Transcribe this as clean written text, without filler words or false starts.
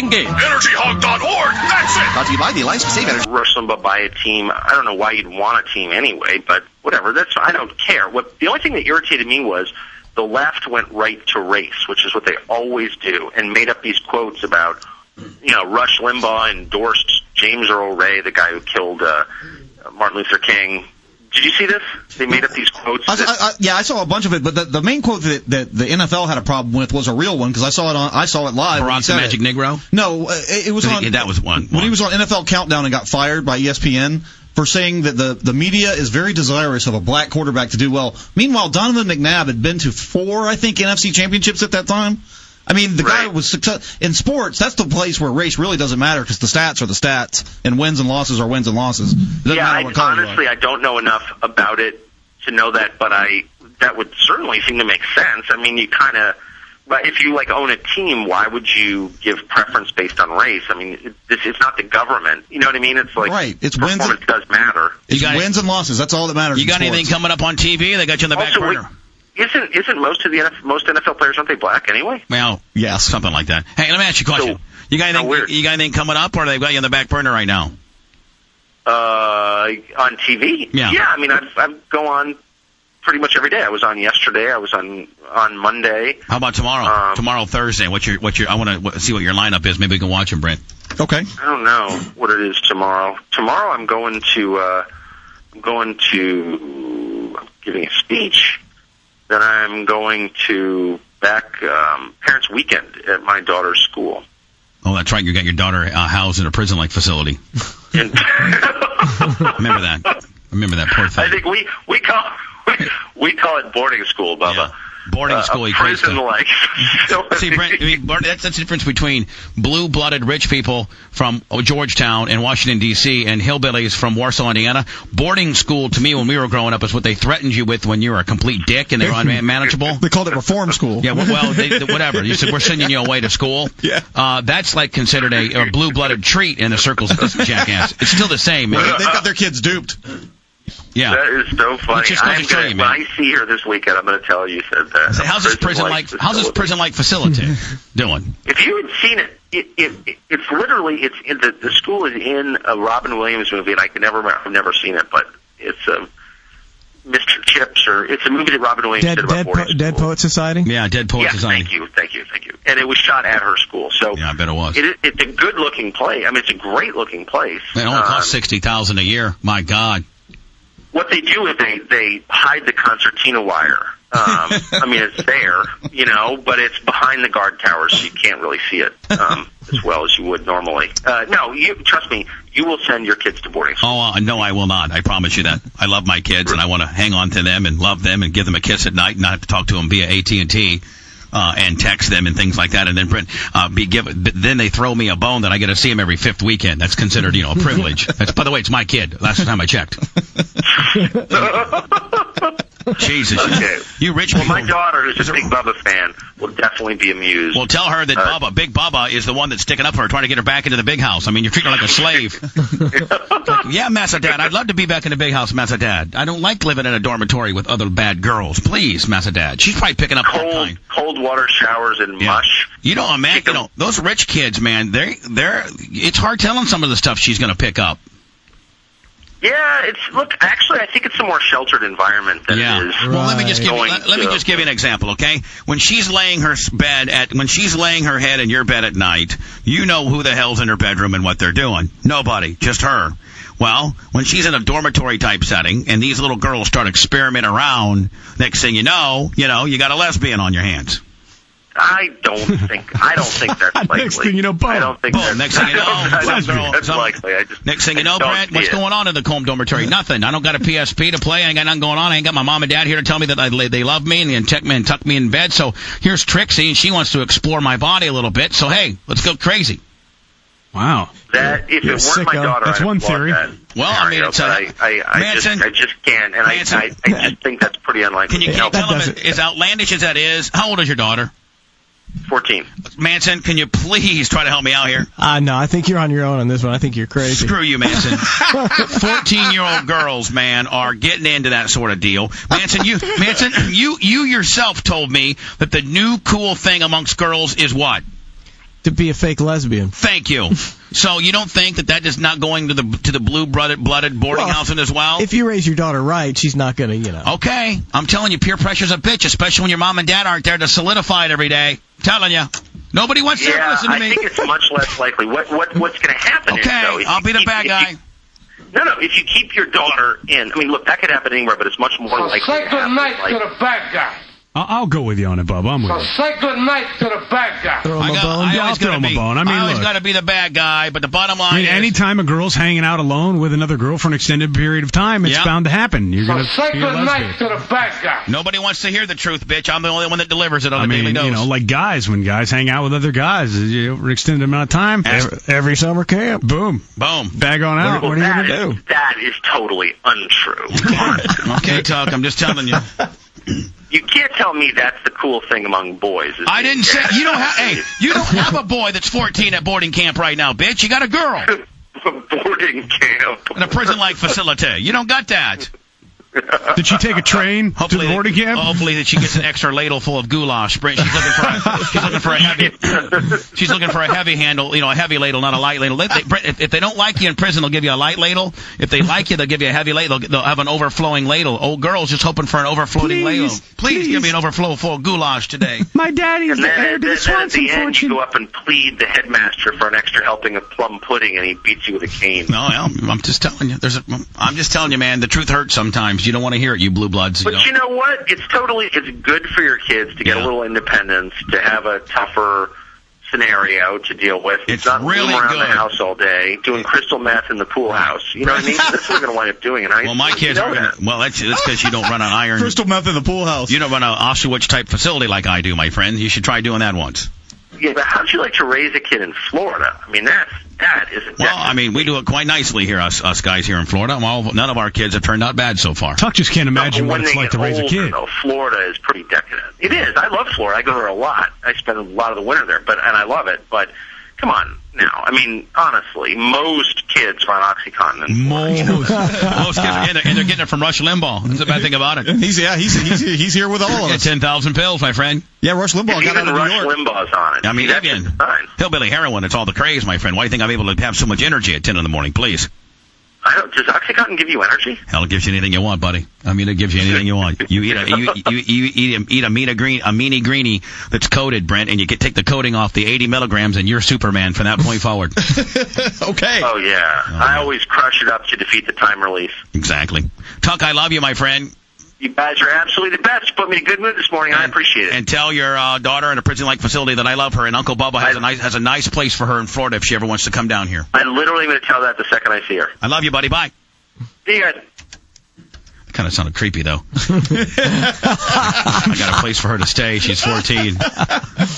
game. EnergyHog.org, that's it! Brought to you by the Alliance to Save Energy. Rush Limbaugh by a team. I don't know why you'd want a team anyway, but whatever. I don't care. The only thing that irritated me was the left went right to race, which is what they always do, and made up these quotes about, Rush Limbaugh endorsed James Earl Ray, the guy who killed Martin Luther King. Did you see this? They made up these quotes. I saw a bunch of it, but the main quote that the NFL had a problem with was a real one because I saw it live. Barack the Magic Negro? No, it was on. That was one. When he was on NFL Countdown and got fired by ESPN for saying that the media is very desirous of a black quarterback to do well. Meanwhile, Donovan McNabb had been to 4, I think, NFC championships at that time. I mean, the guy was success in sports. That's the place where race really doesn't matter because the stats are the stats, and wins and losses are wins and losses. Honestly, I don't know enough about it to know that, but that would certainly seem to make sense. I mean, but if you own a team, why would you give preference based on race? I mean, it's not the government. You know what I mean? It's like It's performance does matter. It's wins and losses. That's all that matters. You got anything coming up on TV? They got you in the back burner. Isn't most NFL players, aren't they black anyway? Well, yes, something like that. Hey, let me ask you a question. So, you got anything coming up, or they've got you in the back burner right now? On TV? Yeah. Yeah, I mean, I go on pretty much every day. I was on yesterday. I was on Monday. How about tomorrow? Tomorrow, Thursday. What's your? I want to see what your lineup is. Maybe we can watch them, Brent. Okay. I don't know what it is tomorrow. Tomorrow, I'm giving a speech. Then I'm going to Parents' Weekend at my daughter's school. Oh, that's right. You got your daughter housed in a prison-like facility. Remember that poor thing. I think we call it boarding school, Bubba. Yeah. Boarding school equates prison-like. See, Brent, that's the difference between blue-blooded rich people from Georgetown and Washington, D.C., and hillbillies from Warsaw, Indiana. Boarding school, to me, when we were growing up, is what they threatened you with when you were a complete dick and they were unmanageable. They called it reform school. Yeah, whatever. You said, we're sending you away to school. Yeah. That's considered a blue-blooded treat in the circles of this jackass. It's still the same. They've got their kids duped. Yeah. That is so funny. When I see her this weekend, I'm going to tell her you said that. So how's this prison-like facility doing? If you had seen it, it's literally the school is in a Robin Williams movie, and I've never seen it, but it's Mr. Chips, or it's a movie that Robin Williams did about boarding school. Dead Poet Society? Yeah, Dead Poet Society. Thank you. And it was shot at her school. So yeah, I bet it was. It's a good-looking place. I mean, it's a great-looking place. It only costs $60,000 a year. My God. What they do is they hide the concertina wire. I mean, it's there, but it's behind the guard towers, so you can't really see it as well as you would normally. No, trust me, you will send your kids to boarding school. Oh, no, I will not. I promise you that. I love my kids, and I want to hang on to them and love them and give them a kiss at night and not have to talk to them via AT&T. And text them and things like that, and then then they throw me a bone that I get to see them every 5th weekend. That's considered, a privilege. By the way, it's my kid. Last time I checked. Jesus, okay. You rich people. Well, my daughter, who's a big Bubba fan, will definitely be amused. Well, tell her that Big Bubba is the one that's sticking up for her, trying to get her back into the big house. I mean, you're treating her like a slave. Yeah, Massa Dad, I'd love to be back in the big house, Massa Dad. I don't like living in a dormitory with other bad girls. Please, Massa Dad. She's probably picking up cold water showers and mush. Those rich kids, man, it's hard telling some of the stuff she's going to pick up. Yeah, actually, I think it's a more sheltered environment than it is. Well, let me just give you an example, okay? When she's laying her head in your bed at night, you know who the hell's in her bedroom and what they're doing. Nobody, just her. Well, when she's in a dormitory type setting and these little girls start experimenting around, next thing you know, you got a lesbian on your hands. I don't think that's likely. Next thing you know, boom. I don't think next thing you know, that's likely. Next thing you know, Brent, what's going on in the Combe dormitory? Nothing. I don't got a PSP to play. I ain't got nothing going on. I ain't got my mom and dad here to tell me that they love me and tuck me in bed. So here's Trixie, and she wants to explore my body a little bit. So hey, let's go crazy. Wow. That if it weren't my daughter, that's one theory. Well, I mean, it's I just can't, and I just think that's pretty unlikely. Can you tell them as outlandish as that is? How old is your daughter? 14. Manson, can you please try to help me out here? No, I think you're on your own on this one. I think you're crazy. Screw you, Manson. 14-year-old girls, man, are getting into that sort of deal. Manson, you yourself told me that the new cool thing amongst girls is what? To be a fake lesbian. Thank you. So you don't think that is not going to the blue-blooded boarding house as well? If you raise your daughter right, she's not going to, you know. Okay. I'm telling you, peer pressure's a bitch, especially when your mom and dad aren't there to solidify it every day. I'm telling you. Nobody wants to listen to me. I think it's much less likely. What's going to happen is, though, I'll be the bad guy. No, if you keep your daughter in, I mean, look, that could happen anywhere, but it's much more likely Say good night to the bad guy. I'll go with you on it, Bubba. I'm with you. Say good night to the bad guy. Throw him a bone. I'll throw him a bone. I mean, I always look. got to be the bad guy, but the bottom line is... anytime a girl's hanging out alone with another girl for an extended period of time, it's bound to happen. You're going to say be a good lesbian. night to the bad guy. Nobody wants to hear the truth, bitch. I'm the only one that delivers it on a daily dose. You know, like guys, when guys hang out with other guys for an extended amount of time. Every summer camp. Boom. Bag on out. Well, what are you going to do? That is totally untrue. Okay, Tuck, I'm just telling you. You can't tell me that's the cool thing among boys. I didn't say you don't have. Hey, you don't have a boy that's 14 at boarding camp right now, bitch. You got a girl boarding camp in a prison-like facility. You don't got that. Did she take a train to the boarding camp? Hopefully that she gets an extra ladle full of goulash. She's looking for a heavy. She's looking for a heavy handle, a heavy ladle, not a light ladle. If they don't like you in prison, they'll give you a light ladle. If they like you, they'll give you a heavy ladle. They'll have an overflowing ladle. Old girls just hoping for an overflowing ladle. Please give me an overflow full of goulash today. My daddy's the heir to the Swanson at the end, fortune. you go up and plead the headmaster for an extra helping of plum pudding, and he beats you with a cane. No, I'm just telling you. I'm just telling you, man. The truth hurts sometimes. You don't want to hear it, you blue bloods. But you know what? It's good for your kids to get a little independence, to have a tougher scenario to deal with. It's not really around good. the house all day doing crystal meth in the pool house. You know what I mean? That's what we're going to wind up doing. And well, my kids are going to. Well, that's because you don't run an iron. Crystal meth in the pool house. You don't run an Auschwitz type facility like I do, my friend. You should try doing that once. Yeah, but how'd you like to raise a kid in Florida? I mean, that is a well, I mean, we do it quite nicely here, us guys here in Florida. None of our kids have turned out bad so far. Tuck just can't imagine what it's like to raise a kid. Though, Florida is pretty decadent. It is. I love Florida. I go there a lot. I spend a lot of the winter there, and I love it. But come on now. I mean, honestly, most kids are on OxyContin. Most kids, and they're getting it from Rush Limbaugh. That's the bad thing about it. He's here with all of us. 10,000 pills, my friend. Yeah, Rush Limbaugh got out of New York. Rush Limbaugh's on it. I mean, hillbilly heroin. It's all the craze, my friend. Why do you think I'm able to have so much energy at 10 in the morning? Please. Does OxyContin give you energy? Hell, it gives you anything you want, buddy. I mean, it gives you anything you want. You eat a meanie greenie that's coated, Brent, and you take the coating off the 80 milligrams, and you're Superman from that point forward. Okay. Oh yeah, I always crush it up to defeat the time release. Exactly. Tuck, I love you, my friend. You guys are absolutely the best. You put me in a good mood this morning. I appreciate it. And tell your daughter in a prison-like facility that I love her, and Uncle Bubba has a nice place for her in Florida if she ever wants to come down here. I'm literally going to tell that the second I see her. I love you, buddy. Bye. See you guys. That kind of sounded creepy, though. I got a place for her to stay. She's 14.